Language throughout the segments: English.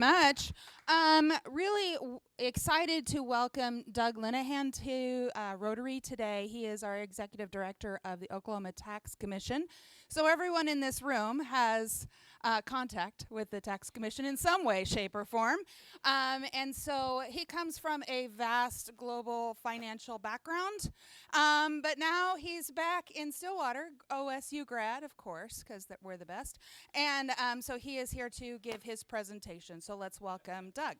Much. Really excited to welcome Doug Linehan to Rotary today. He is our executive director of the Oklahoma Tax Commission. So everyone in this room has contact with the Tax Commission in some way, shape, or form. And so he comes from a vast global financial background. But now he's back in Stillwater, OSU grad, of course, because we're the best. And so he is here to give his presentation. So let's welcome Doug.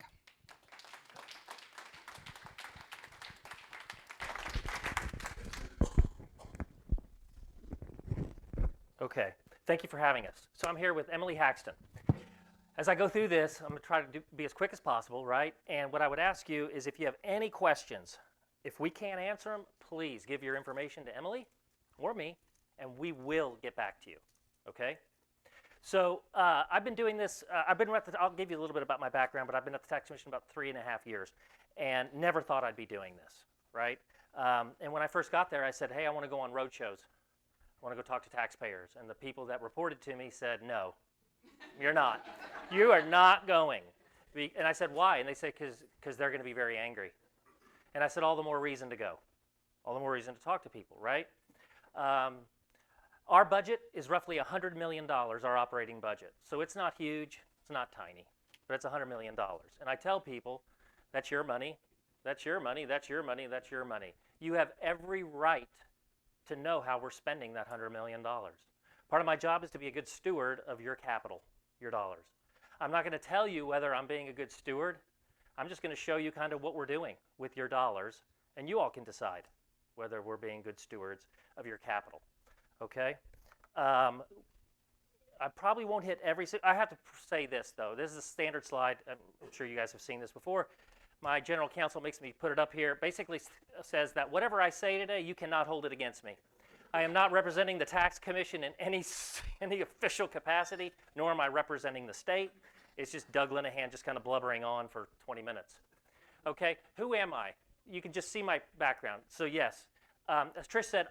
Okay, thank you for having us. So I'm here with Emily Haxton. As I go through this, I'm going to try to be as quick as possible, right? And what I would ask you is if you have any questions, if we can't answer them, please give your information to Emily or me, and we will get back to you, okay? So I've been doing this, I'll give you a little bit about my background, but I've been at the Tax Commission about 3.5 years and never thought I'd be doing this, right? And when I first got there, I said, hey, I want to go on road shows. I want to go talk to taxpayers. And the people that reported to me said, no, you're not. You are not going. And I said, why? And they said, because they're going to be very angry. And I said, all the more reason to go. All the more reason to talk to people, right? Our budget is roughly $100 million, our operating budget. So it's not huge, it's not tiny, but it's $100 million. And I tell people, that's your money, that's your money, that's your money, that's your money. You have every right to know how we're spending that $100 million. Part of my job is to be a good steward of your capital, your dollars. I'm not going to tell you whether I'm being a good steward. I'm just going to show you kind of what we're doing with your dollars, and you all can decide whether we're being good stewards of your capital. Okay? I probably won't hit I have to say this, though. This is a standard slide. I'm sure you guys have seen this before. My general counsel makes me put it up here. Basically says that whatever I say today, you cannot hold it against me. I am not representing the Tax Commission in any official capacity, nor am I representing the state. It's just Doug Linehan just kind of blubbering on for 20 minutes. Okay, who am I? You can just see my background. So yes, as Trish said,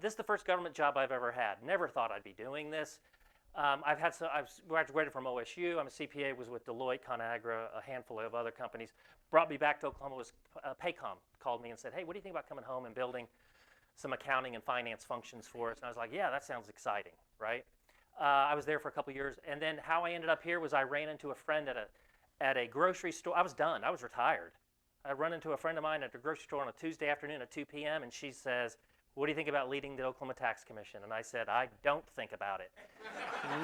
this is the first government job I've ever had. Never thought I'd be doing this. I've graduated from OSU. I'm a CPA, was with Deloitte, ConAgra, a handful of other companies. Brought me back to Oklahoma was Paycom called me and said, hey, what do you think about coming home and building some accounting and finance functions for us? And I was like, yeah, that sounds exciting, right? I was there for a couple years. And then how I ended up here was I ran into a friend at a grocery store. I was done. I was retired. I run into a friend of mine at the grocery store on a Tuesday afternoon at 2 p.m. and she says, what do you think about leading the Oklahoma Tax Commission? And I said, I don't think about it.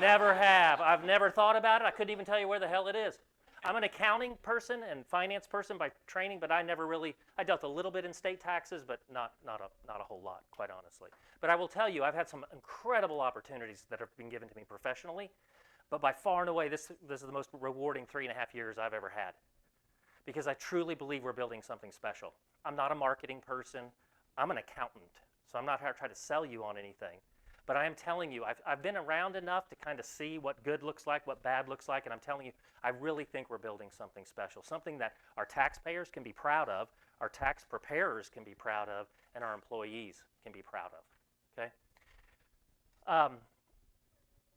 Never have. I've never thought about it. I couldn't even tell you where the hell it is. I'm an accounting person and finance person by training, but I dealt a little bit in state taxes, but not a whole lot, quite honestly. But I will tell you, I've had some incredible opportunities that have been given to me professionally, but by far and away, this is the most rewarding 3.5 years I've ever had, because I truly believe we're building something special. I'm not a marketing person. I'm an accountant, so I'm not here to try to sell you on anything. But I am telling you, I've been around enough to kind of see what good looks like, what bad looks like, and I'm telling you, I really think we're building something special, something that our taxpayers can be proud of, our tax preparers can be proud of, and our employees can be proud of, okay?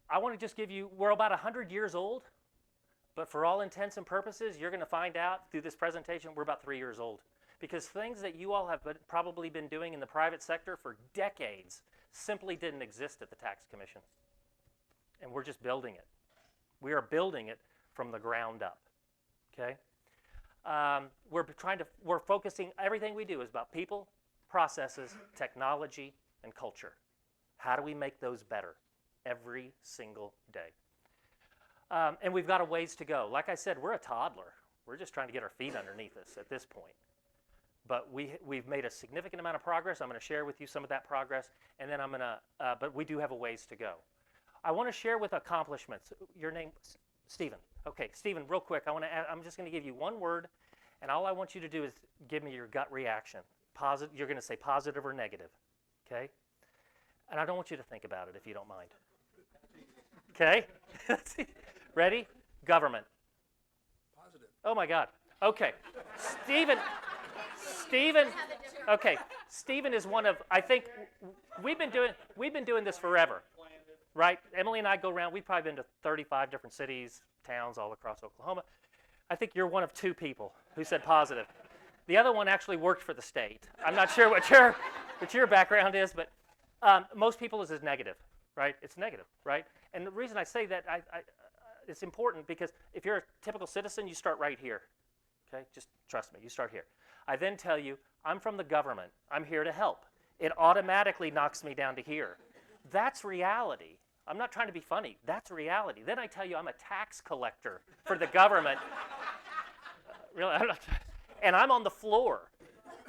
I want to just give you, we're about 100 years old, but for all intents and purposes, you're going to find out through this presentation, we're about 3 years old. Because things that you all have probably been doing in the private sector for decades simply didn't exist at the Tax Commission. And we're just building it. We are building it from the ground up, okay? We're focusing, everything we do is about people, processes, technology, and culture. How do we make those better every single day? And we've got a ways to go. Like I said, we're a toddler. We're just trying to get our feet underneath us at this point. But we've made a significant amount of progress. I'm going to share with you some of that progress, and then but we do have a ways to go. I want to share with accomplishments. Your name, Stephen. Okay, Stephen, real quick, I'm just going to give you one word, and all I want you to do is give me your gut reaction. Positive. You're going to say positive or negative, okay? And I don't want you to think about it if you don't mind. Okay? Ready? Government. Positive. Oh my God. Okay, Stephen, okay, Stephen is one of, I think, we've been doing this forever. right? Emily and I go around. We've probably been to 35 different cities, towns all across Oklahoma. I think you're one of 2 people who said positive. The other one actually worked for the state. I'm not sure what your background is, but most people is negative, right? It's negative, right? And the reason I say that, it's important because if you're a typical citizen, you start right here, okay? Just trust me, you start here. I then tell you, I'm from the government. I'm here to help. It automatically knocks me down to here. That's reality. I'm not trying to be funny. That's reality. Then I tell you I'm a tax collector for the government. Really, and I'm on the floor.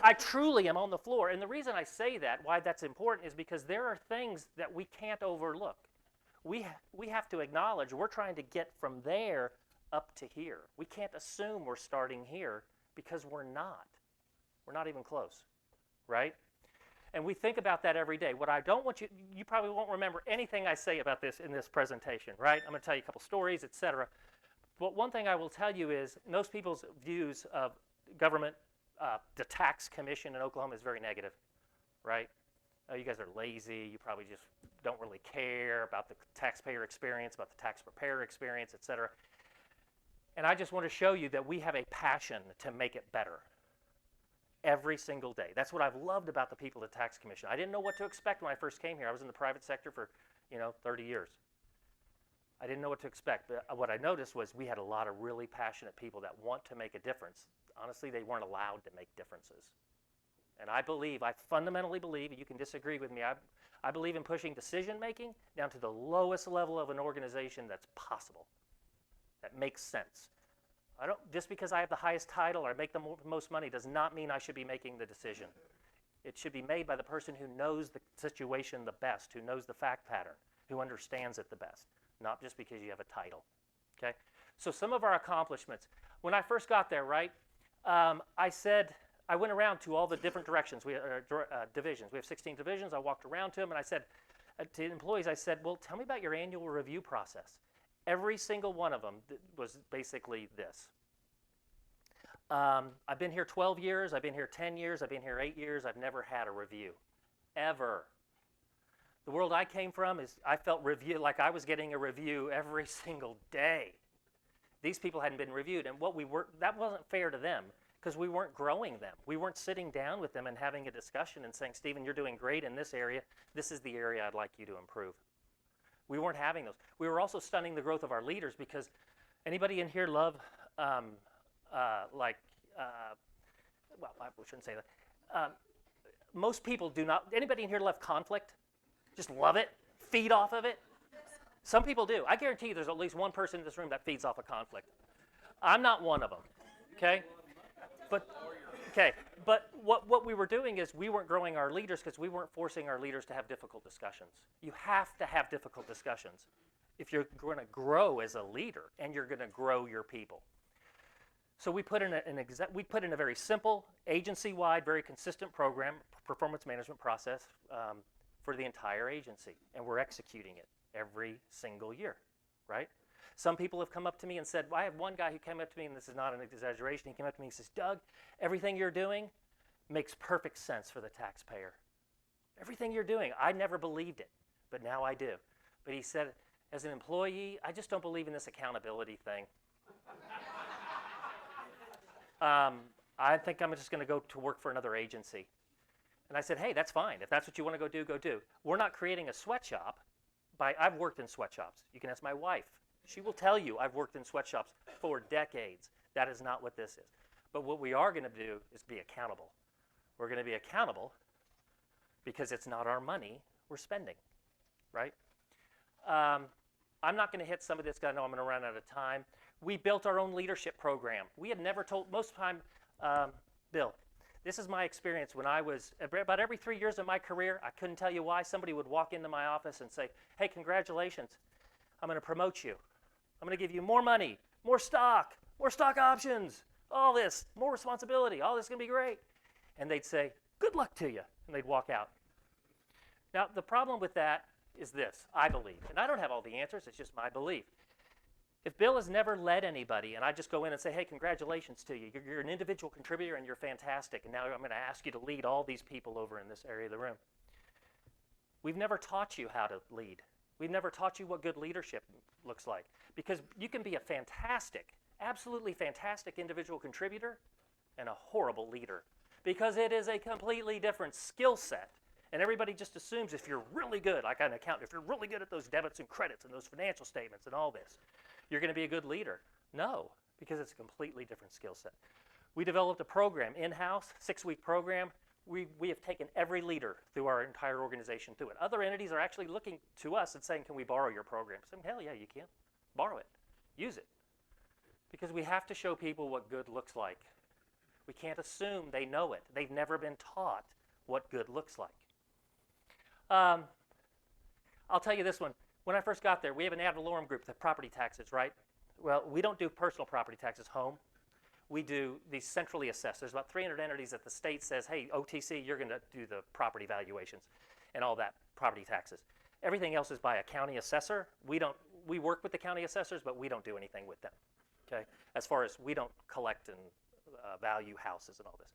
I truly am on the floor. And the reason I say that, why that's important, is because there are things that we can't overlook. We have to acknowledge we're trying to get from there up to here. We can't assume we're starting here because we're not. We're not even close, right? And we think about that every day. What I don't want you probably won't remember anything I say about this in this presentation, right? I'm going to tell you a couple stories, etc. But one thing I will tell you is most people's views of government, the tax commission in Oklahoma is very negative, right? You guys are lazy. You probably just don't really care about the taxpayer experience, about the tax preparer experience, etc. And I just want to show you that we have a passion to make it better every single day. That's what I've loved about the people at the tax commission. I didn't know what to expect when I first came here. I was in the private sector for 30 years. I didn't know what to expect, but what I noticed was we had a lot of really passionate people that want to make a difference. Honestly, they weren't allowed to make differences. And I fundamentally believe, and you can disagree with me, I believe in pushing decision-making down to the lowest level of an organization that's possible, that makes sense. Just because I have the highest title or I make the most money does not mean I should be making the decision. It should be made by the person who knows the situation the best, who knows the fact pattern, who understands it the best, not just because you have a title, okay? So some of our accomplishments. When I first got there, right, I went around to all the different divisions. We have 16 divisions. I walked around to them, and I said to employees, I said, well, tell me about your annual review process. Every single one of them was basically this. I've been here 12 years. I've been here 10 years. I've been here 8 years. I've never had a review, ever. The world I came from I felt like I was getting a review every single day. These people hadn't been reviewed, and that wasn't fair to them because we weren't growing them. We weren't sitting down with them and having a discussion and saying, Stephen, you're doing great in this area. This is the area I'd like you to improve. We weren't having those. We were also stunning the growth of our leaders because anybody in here love, well, I shouldn't say that. Most people do not. Anybody in here love conflict? Just love it? Feed off of it? Some people do. I guarantee you there's at least one person in this room that feeds off of conflict. I'm not one of them, okay? But what we were doing is we weren't growing our leaders because we weren't forcing our leaders to have difficult discussions. You have to have difficult discussions if you're going to grow as a leader and you're going to grow your people. So we put in a very simple, agency-wide, very consistent program, performance management process for the entire agency, and we're executing it every single year, right? Some people have come up to me and said, well, I have one guy who came up to me, and this is not an exaggeration, he came up to me and says, Doug, everything you're doing makes perfect sense for the taxpayer. Everything you're doing, I never believed it, but now I do. But he said, as an employee, I just don't believe in this accountability thing. I think I'm just going to go to work for another agency. And I said, hey, that's fine. If that's what you want to go do, go do. We're not creating a sweatshop. I've worked in sweatshops. You can ask my wife. She will tell you I've worked in sweatshops for decades. That is not what this is. But what we are going to do is be accountable. We're going to be accountable because it's not our money we're spending, right? I'm not going to hit some of this because I know I'm going to run out of time. We built our own leadership program. We had never told, most of the time, Bill, this is my experience when I was, about every 3 years of my career, I couldn't tell you why, somebody would walk into my office and say, hey, congratulations, I'm going to promote you. I'm going to give you more money, more stock options, all this, more responsibility, all this is going to be great. And they'd say, good luck to you, and they'd walk out. Now, the problem with that is this, I believe, and I don't have all the answers, it's just my belief. If Bill has never led anybody and I just go in and say, hey, congratulations to you, you're an individual contributor and you're fantastic, and now I'm going to ask you to lead all these people over in this area of the room. We've never taught you how to lead. We've never taught you what good leadership looks like, because you can be a fantastic, absolutely fantastic individual contributor and a horrible leader, because it is a completely different skill set. And everybody just assumes if you're really good, like an accountant, if you're really good at those debits and credits and those financial statements and all this, you're going to be a good leader. No, because it's a completely different skill set. We developed a program in-house, 6-week program. We have taken every leader through our entire organization through it. Other entities are actually looking to us and saying, can we borrow your program? Saying, hell yeah, you can. Borrow it. Use it. Because we have to show people what good looks like. We can't assume they know it. They've never been taught what good looks like. I'll tell you this one. When I first got there, we have an ad valorem group, the property taxes, right? Well, we don't do personal property taxes home. We do these centrally assessed. There's about 300 entities that the state says, hey, OTC, you're going to do the property valuations and all that property taxes. Everything else is by a county assessor. We work with the county assessors, but we don't do anything with them, okay? As far as we don't collect and value houses and all this.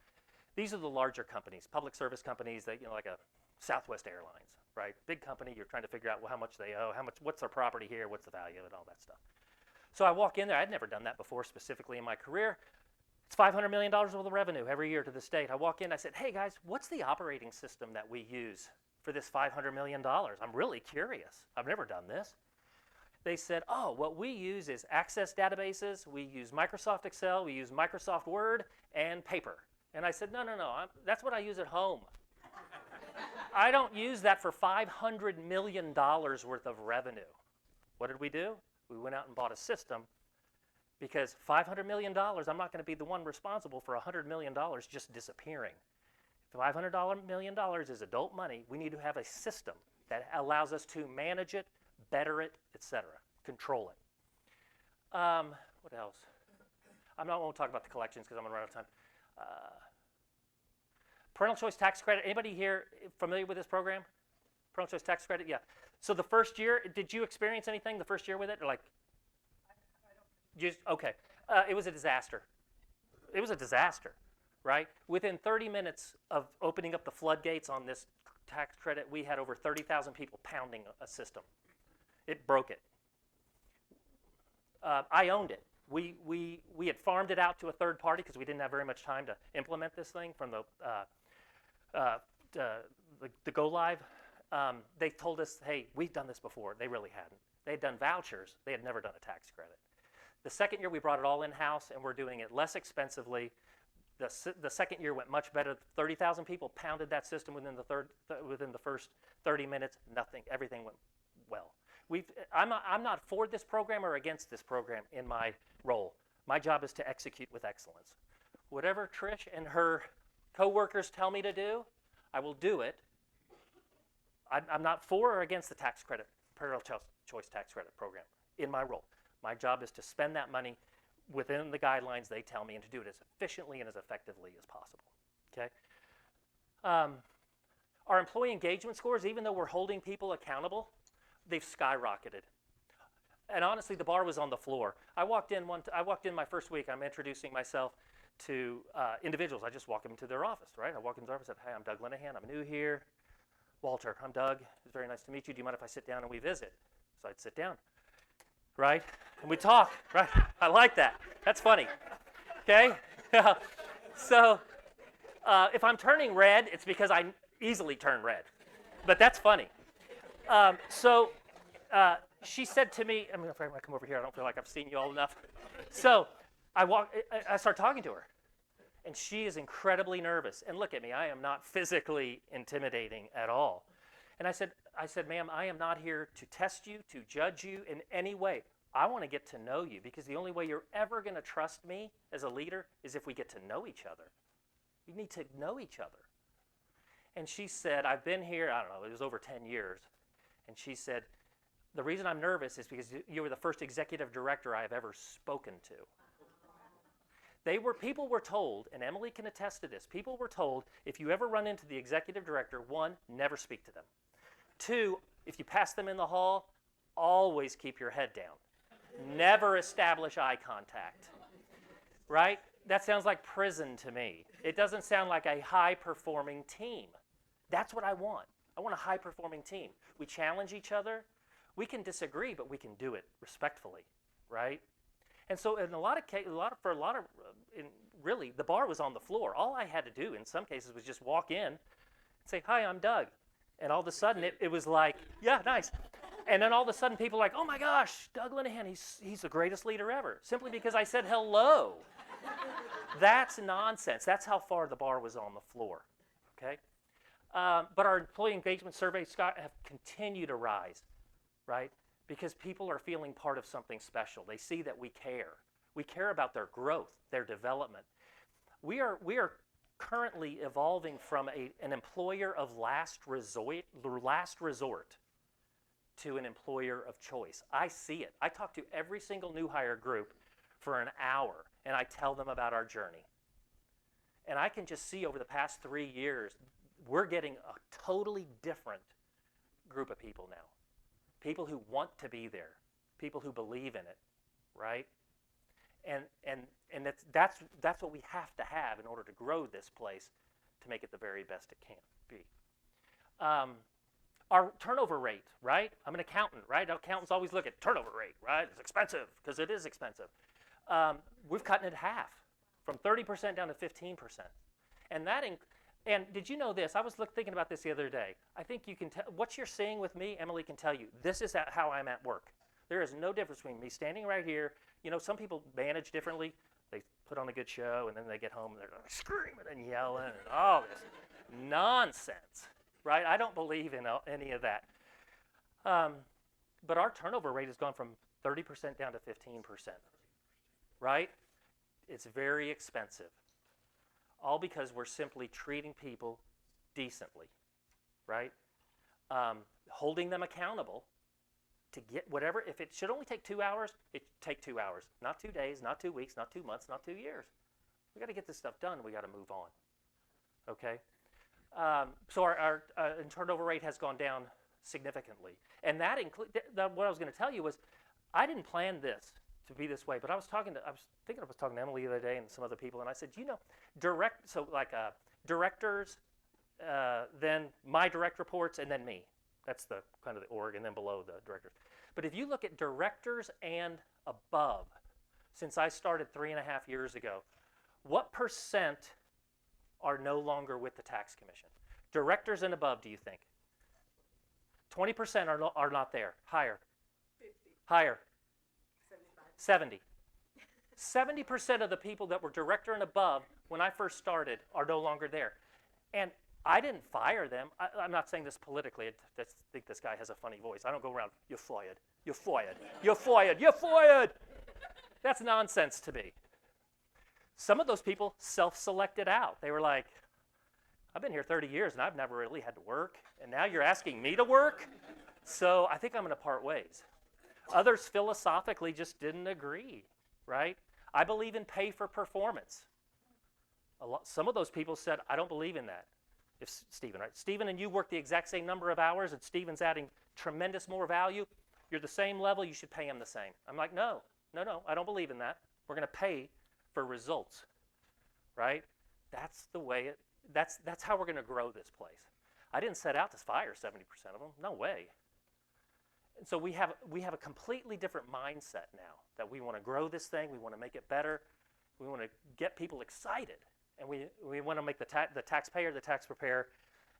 These are the larger companies, public service companies that, like a Southwest Airlines, right? Big company, you're trying to figure out, well, how much they owe, what's their property here, what's the value, and all that stuff. So I walk in there. I'd never done that before, specifically in my career. It's $500 million worth of revenue every year to the state. I walk in, I said, hey guys, what's the operating system that we use for this $500 million? I'm really curious. I've never done this. They said, oh, what we use is Access databases, we use Microsoft Excel, we use Microsoft Word, and paper. And I said, no, that's what I use at home. I don't use that for $500 million worth of revenue. What did we do? We went out and bought a system, because $500 million, I'm not going to be the one responsible for $100 million just disappearing. If $500 million is adult money, we need to have a system that allows us to manage it, better it, etc., control it. What else? I won't talk about the collections because I'm going to run out of time. Parental choice tax credit. Anybody here familiar with this program? Parental choice tax credit? Yeah. So the first year, did you experience anything the first year with it? Or okay. It was a disaster. It was a disaster, right? Within 30 minutes of opening up the floodgates on this tax credit, we had over 30,000 people pounding a system. It broke it. I owned it. We had farmed it out to a third party because we didn't have very much time to implement this thing from the go live. They told us, hey, we've done this before. They really hadn't. They had done vouchers. They had never done a tax credit. The second year we brought it all in-house, and we're doing it less expensively. The second year went much better. 30,000 people pounded that system within the first 30 minutes. Nothing. Everything went well. I'm not for this program or against this program in my role. My job is to execute with excellence. Whatever Trish and her co-workers tell me to do, I will do it. I'm not for or against the tax credit, parental choice tax credit program in my role. My job is to spend that money within the guidelines they tell me and to do it as efficiently and as effectively as possible. Okay. Our employee engagement scores, even though we're holding people accountable, they've skyrocketed. And honestly, the bar was on the floor. I walked in my first week. I'm introducing myself to individuals. I just walk them into their office, right? I walk into their office and say, hey, I'm Doug Linehan. I'm new here. Walter, I'm Doug. It's very nice to meet you. Do you mind if I sit down and we visit? So I'd sit down, right? And we talk, right? I like that. That's funny. Okay? So if I'm turning red, it's because I easily turn red. But that's funny. She said to me, if I come over here, I don't feel like I've seen you all enough. So I start talking to her. And she is incredibly nervous. And look at me, I am not physically intimidating at all. And I said, ma'am, I am not here to test you, to judge you in any way. I want to get to know you, because the only way you're ever going to trust me as a leader is if we get to know each other. We need to know each other. And she said, I've been here, I don't know, it was over 10 years. And she said, the reason I'm nervous is because you were the first executive director I have ever spoken to. People were told, and Emily can attest to this, people were told, if you ever run into the executive director, 1, never speak to them. 2, if you pass them in the hall, always keep your head down. Never establish eye contact, right? That sounds like prison to me. It doesn't sound like a high-performing team. That's what I want. I want a high-performing team. We challenge each other. We can disagree, but we can do it respectfully, right? And so in a lot of cases, really, the bar was on the floor. All I had to do in some cases was just walk in and say, "Hi, I'm Doug." And all of a sudden it was like, yeah, nice. And then all of a sudden people are like, "Oh my gosh, Doug Linehan, he's the greatest leader ever," simply because I said hello. That's nonsense. That's how far the bar was on the floor, okay? But our employee engagement surveys, Scott, have continued to rise, right? Because people are feeling part of something special. They see that we care. We care about their growth, their development. We are currently evolving from an employer of last resort to an employer of choice. I see it. I talk to every single new hire group for an hour, and I tell them about our journey. And I can just see over the past 3 years, we're getting a totally different group of people now. People who want to be there, people who believe in it, right? And that's what we have to have in order to grow this place to make it the very best it can be. Our turnover rate, right? I'm an accountant, right? Accountants always look at turnover rate, right? It's expensive, because it is expensive. We've cut it in half, from 30% down to 15%. And did you know this? I was thinking about this the other day. I think you can tell, what you're seeing with me, Emily can tell you, this is how I'm at work. There is no difference between me standing right here. You know, some people manage differently. They put on a good show, and then they get home, and they're screaming and yelling and all this nonsense, right? I don't believe in any of that. But our turnover rate has gone from 30% down to 15%, right? It's very expensive. All because we're simply treating people decently, right? Holding them accountable to get whatever. If it should only take 2 hours, it take 2 hours. Not 2 days, not 2 weeks, not 2 months, not 2 years. We got to get this stuff done. We got to move on, okay? So our turnover rate has gone down significantly. And that what I was going to tell you was, I didn't plan this to be this way, but I was talking to Emily the other day and some other people, and I said, you know, directors, then my direct reports, and then me. That's the kind of the org, and then below the directors. But if you look at directors and above, since I started 3.5 years ago, what percent are no longer with the tax commission? Directors and above, do you think? 20% are not there. Higher. 50. Higher. 75. 70. 70% of the people that were director and above when I first started are no longer there. And I didn't fire them. I'm not saying this politically. I think this guy has a funny voice. I don't go around, "You're fired. You're fired. You're fired. You're fired." That's nonsense to me. Some of those people self-selected out. They were like, "I've been here 30 years and I've never really had to work, and now you're asking me to work? So I think I'm going to part ways." Others philosophically just didn't agree, right? I believe in pay for performance. Some of those people said, "I don't believe in that." If Stephen, right? Stephen and you work the exact same number of hours and Stephen's adding tremendous more value, you're the same level, you should pay him the same. I'm like, no, I don't believe in that. We're going to pay for results, right? That's the way that's how we're going to grow this place. I didn't set out to fire 70% of them. No way. And so we have a completely different mindset now that we want to grow this thing, we want to make it better, we want to get people excited. And we want to make the taxpayer, the tax preparer,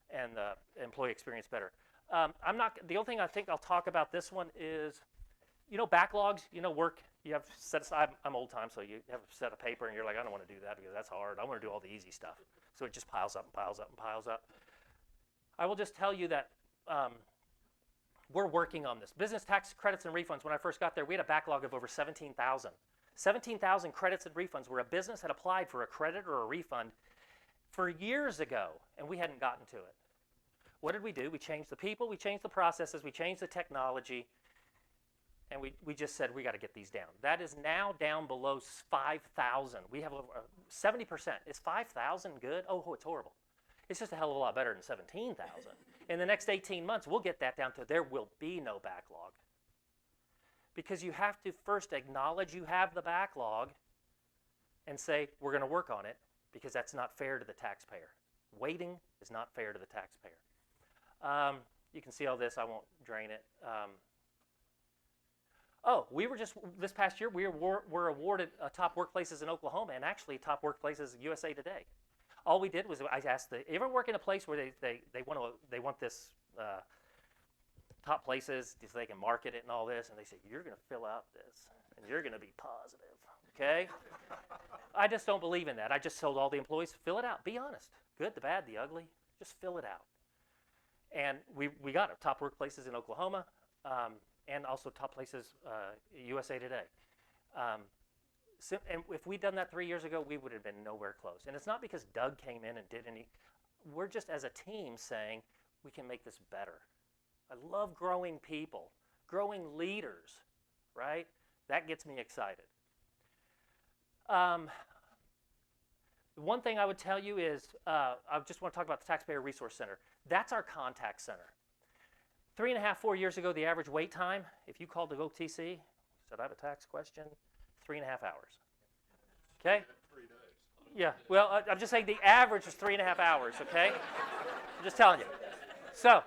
and the employee experience better. The only thing I think I'll talk about this one is, you know, backlogs. You know, work. You have set aside. I'm old time, so you have a set of paper, and you're like, I don't want to do that because that's hard. I want to do all the easy stuff. So it just piles up and piles up and piles up. I will just tell you that we're working on this. Business tax credits and refunds. When I first got there, we had a backlog of over 17,000. 17,000 credits and refunds where a business had applied for a credit or a refund for years ago, and we hadn't gotten to it. What did we do? We changed the people, we changed the processes, we changed the technology, and we just said, we got to get these down. That is now down below 5,000. We have over 70%. Is 5,000 good? Oh, it's horrible. It's just a hell of a lot better than 17,000. In the next 18 months, we'll get that down to there will be no backlog. Because you have to first acknowledge you have the backlog and say, we're going to work on it, because that's not fair to the taxpayer. Waiting is not fair to the taxpayer. You can see all this. I won't drain it. Oh, we were just, this past year, were awarded top workplaces in Oklahoma and actually top workplaces in USA Today. All we did was I asked, you ever work in a place where they want this top places so they can market it and all this, and they say, you're going to fill out this and you're going to be positive, okay? I just don't believe in that. I just told all the employees, fill it out, be honest. Good, the bad, the ugly, just fill it out. And we got top workplaces in Oklahoma, and also top places USA Today. And if we'd done that 3 years ago, we would have been nowhere close. And it's not because Doug came in and did any. We're just as a team saying we can make this better. I love growing people, growing leaders, right? That gets me excited. The one thing I would tell you is I just want to talk about the Taxpayer Resource Center. That's our contact center. 3.5, 4 years ago, the average wait time, if you called the OTC, said, I have a tax question, 3.5 hours. Okay? 3 days. Yeah, well, I'm just saying the average was 3.5 hours, okay? I'm just telling you. So,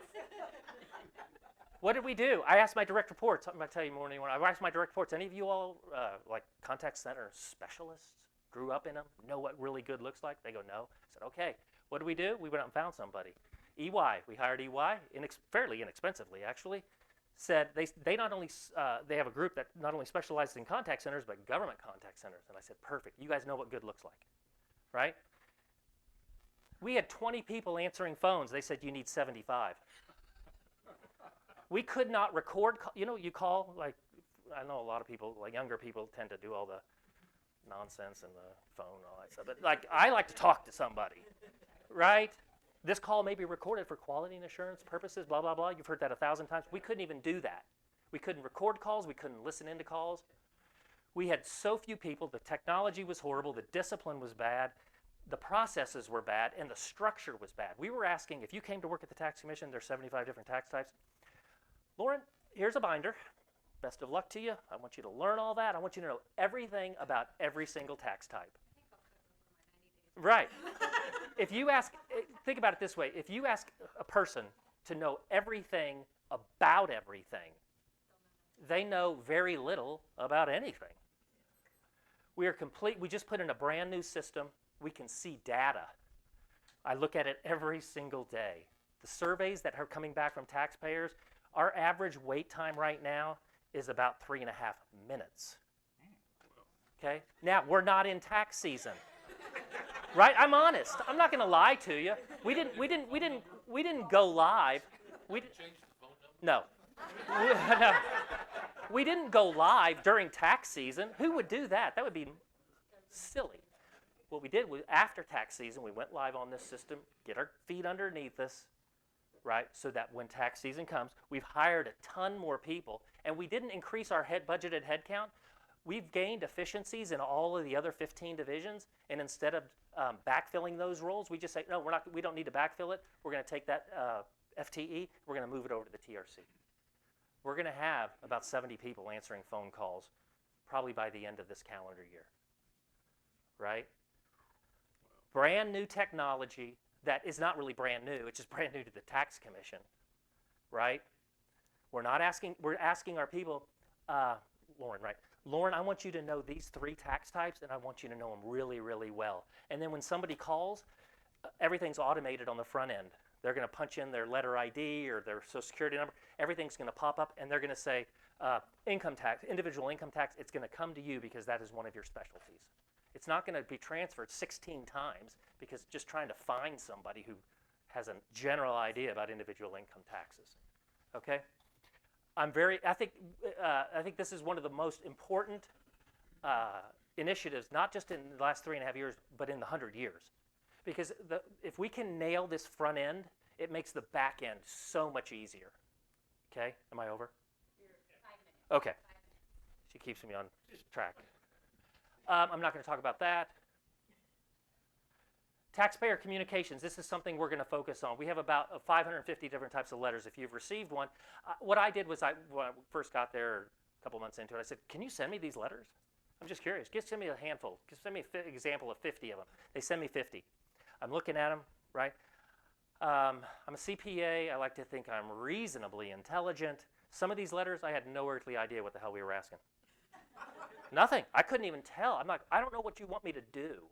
what did we do? I asked my direct reports. I'm going to tell you more than anyone. I asked my direct reports. Any of you all, like contact center specialists, grew up in them, know what really good looks like? They go, no. I said, okay. What did we do? We went out and found somebody. EY. We hired EY, fairly inexpensively, actually. Said they not only they have a group that not only specializes in contact centers but government contact centers. And I said, perfect. You guys know what good looks like, right? We had 20 people answering phones. They said you need 75. We could not record. You know, you call, like, I know a lot of people, like younger people, tend to do all the nonsense and the phone and all that stuff. But like, I like to talk to somebody, right? This call may be recorded for quality and assurance purposes, blah, blah, blah. You've heard that 1,000 times. We couldn't even do that. We couldn't record calls. We couldn't listen into calls. We had so few people. The technology was horrible. The discipline was bad. The processes were bad. And the structure was bad. We were asking, if you came to work at the tax commission, there's 75 different tax types. Lauren, here's a binder. Best of luck to you. I want you to learn all that. I want you to know everything about every single tax type. Right. If you ask, think about it this way. If you ask a person to know everything about everything, they know very little about anything. We just put in a brand new system. We can see data. I look at it every single day. The surveys that are coming back from taxpayers, our average wait time right now is about 3.5 minutes. Okay? Now, we're not in tax season. Right? I'm honest. I'm not going to lie to you. We didn't go live. No. No. We didn't go live during tax season. Who would do that? That would be silly. What we did was after tax season, we went live on this system, get our feet underneath us, right? So that when tax season comes, we've hired a ton more people, and we didn't increase our budgeted head count. We've gained efficiencies in all of the other 15 divisions, and instead of backfilling those roles, we just say, no, we don't need to backfill it. We're going to take that FTE, we're going to move it over to the TRC. We're going to have about 70 people answering phone calls probably by the end of this calendar year, right? Brand new technology that is not really brand new, it's just brand new to the tax commission, right? We're asking our people, Lauren, right? Lauren, I want you to know these 3 tax types, and I want you to know them really, really well. And then when somebody calls, everything's automated on the front end. They're going to punch in their letter ID or their social security number. Everything's going to pop up, and they're going to say, income tax, individual income tax, it's going to come to you because that is one of your specialties. It's not going to be transferred 16 times because just trying to find somebody who has a general idea about individual income taxes. Okay? I think this is one of the most important initiatives, not just in the last 3.5 years, but in the 100 years. Because if we can nail this front end, it makes the back end so much easier. Okay? Am I over? You're 5 minutes. Okay. 5 minutes. She keeps me on track. I'm not going to talk about that. Taxpayer communications, this is something we're going to focus on. We have about 550 different types of letters. If you've received one, what I did was when I first got there a couple months into it, I said, can you send me these letters? I'm just curious. Just send me a handful. Just send me an example of 50 of them. They send me 50. I'm looking at them, right? I'm a CPA. I like to think I'm reasonably intelligent. Some of these letters, I had no earthly idea what the hell we were asking. Nothing. I couldn't even tell. I'm like, I don't know what you want me to do.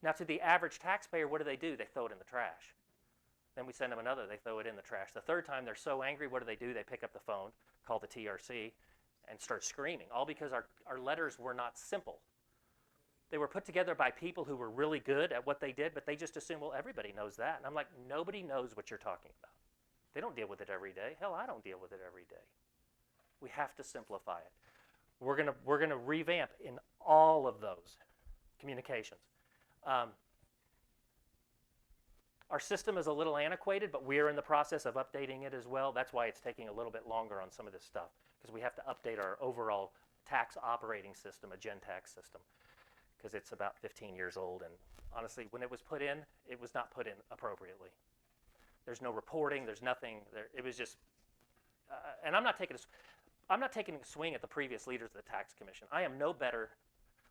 Now, to the average taxpayer, what do? They throw it in the trash. Then we send them another. They throw it in the trash. The third time, they're so angry, what do? They pick up the phone, call the TRC, and start screaming, all because our letters were not simple. They were put together by people who were really good at what they did, but they just assumed, well, everybody knows that. And I'm like, nobody knows what you're talking about. They don't deal with it every day. Hell, I don't deal with it every day. We have to simplify it. We're gonna revamp in all of those communications. Our system is a little antiquated, but we're in the process of updating it as well. That's why it's taking a little bit longer on some of this stuff, because we have to update our overall tax operating system, a gen tax system, because it's about 15 years old. And honestly, when it was put in, it was not put in appropriately. There's no reporting. There's nothing. It was just, and I'm not taking a swing at the previous leaders of the tax commission. I am no better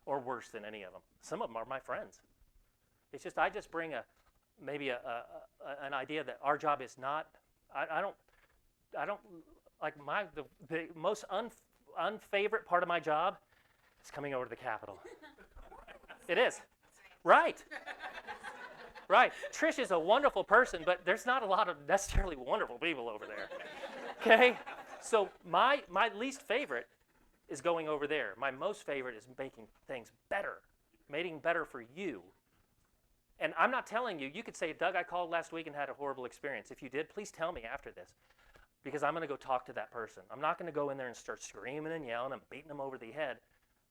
or worse than any of them. Some of them are my friends. It's just I just bring maybe an idea that our job is not. I don't like the most unfavorite part of my job is coming over to the Capitol. It is, right. Right. Trish is a wonderful person, but there's not a lot of necessarily wonderful people over there. Okay? So my least favorite is going over there. My most favorite is making things better, making better for you. And I'm not telling you, you could say, Doug, I called last week and had a horrible experience. If you did, please tell me after this, because I'm going to go talk to that person. I'm not going to go in there and start screaming and yelling and beating them over the head,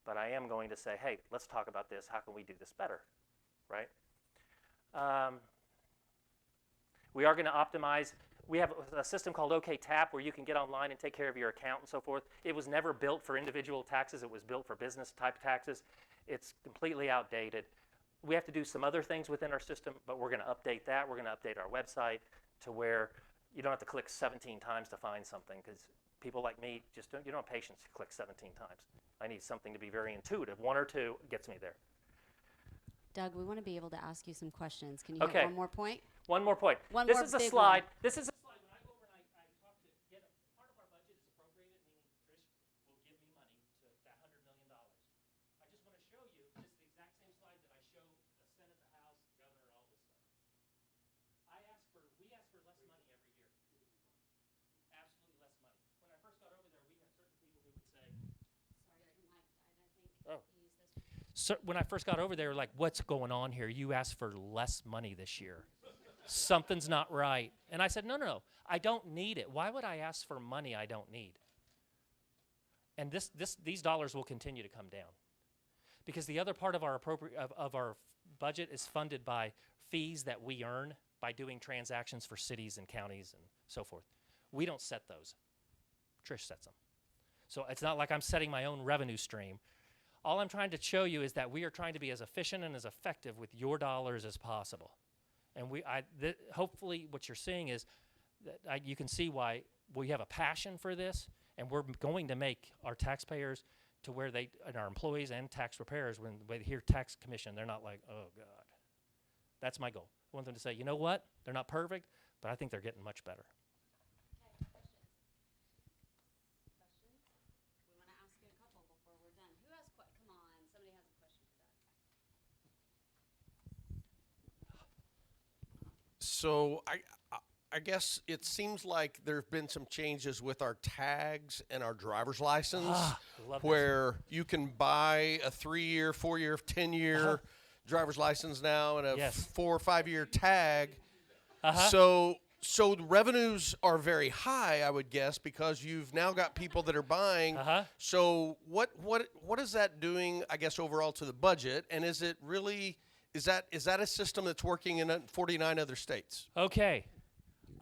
but I am going to say, hey, let's talk about this. How can we do this better, right? We are going to optimize. We have a system called OK Tap where you can get online and take care of your account and so forth. It was never built for individual taxes. It was built for business type taxes. It's completely outdated. We have to do some other things within our system, but we're going to update that. We're going to update our website to where you don't have to click 17 times to find something, because people like me you don't have patience to click 17 times. I need something to be very intuitive. One or two gets me there. Doug, we want to be able to ask you some questions. Can you Okay. hit one more point? One more point. One this more is a big slide. one. This is a slide. When I go over and I talk to get part of our budget is appropriated, meaning Trish will give me money to that $100 million. I just want to show you this is the exact same slide that I show the Senate, the House, the governor, all this stuff. We ask for less money every year. Absolutely less money. When I first got over there, we had certain people who would say, Sorry, I think Oh. So when I first got over there, like, what's going on here? You asked for less money this year. Something's not right. And I said, no, I don't need it. Why would I ask for money I don't need? And these dollars will continue to come down, because the other part of our of our budget is funded by fees that we earn by doing transactions for cities and counties and so forth. We don't set those. Trish sets them. So it's not like I'm setting my own revenue stream. All I'm trying to show you is that we are trying to be as efficient and as effective with your dollars as possible. And hopefully what you're seeing is that you can see why we have a passion for this, and we're going to make our taxpayers to where and our employees and tax preparers, when they hear tax commission, they're not like, oh, God. That's my goal. I want them to say, you know what? They're not perfect, but I think they're getting much better. Okay, questions? We want to ask you a couple before we're done. Who has come on, somebody has a question for Doug. So I guess it seems like there have been some changes with our tags and our driver's license, Love where you can buy a 3-year, 4-year, 10-year driver's license now and a Yes. 4 or 5-year tag. Uh-huh. So the revenues are very high, I would guess, because you've now got people that are buying. Uh-huh. So what is that doing, I guess, overall to the budget? And is it really is that a system that's working in 49 other states? Okay.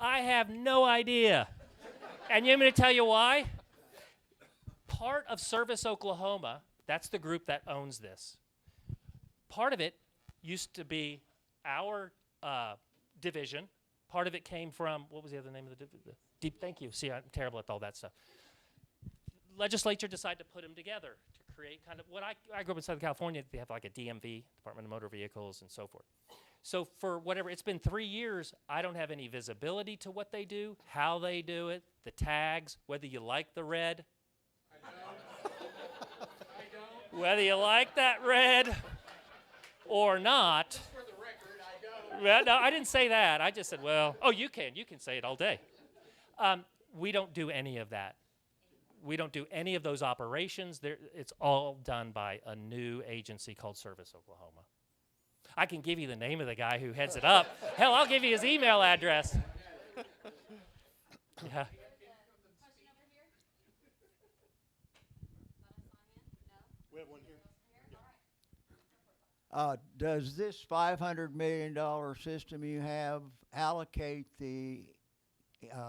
I have no idea. And you want me to tell you why? Part of Service Oklahoma, that's the group that owns this. Part of it used to be our division. Part of it came from, what was the other name of the division? Thank you. See, I'm terrible at all that stuff. Legislature decided to put them together to create kind of what I grew up in Southern California. They have like a DMV, Department of Motor Vehicles, and so forth. So for whatever, it's been 3 years, I don't have any visibility to what they do, how they do it, the tags, whether you like the red. Whether you like that red or not. For the record, I don't. Well, no, I didn't say that. I just said, well, oh, you can say it all day. We don't do any of that. We don't do any of those operations. It's all done by a new agency called Service Oklahoma. I can give you the name of the guy who heads it up. Hell, I'll give you his email address. Yeah. We have one here. Does this $500 million system you have allocate the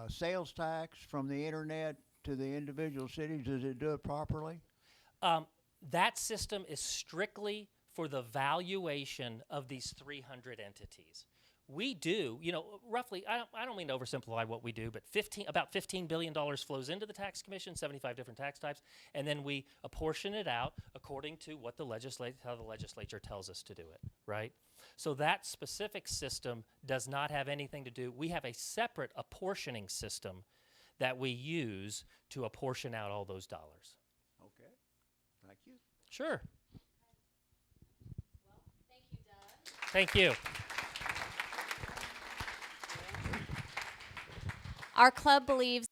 sales tax from the internet to the individual cities? Does it do it properly? That system is strictly for the valuation of these 300 entities. We do, roughly, I don't mean to oversimplify what we do, but about $15 billion flows into the tax commission, 75 different tax types, and then we apportion it out according to what how the legislature tells us to do it, right? So that specific system does not have anything to do. We have a separate apportioning system that we use to apportion out all those dollars. Okay, thank you. Sure. Well, thank you, Doug. Thank you. Our club believes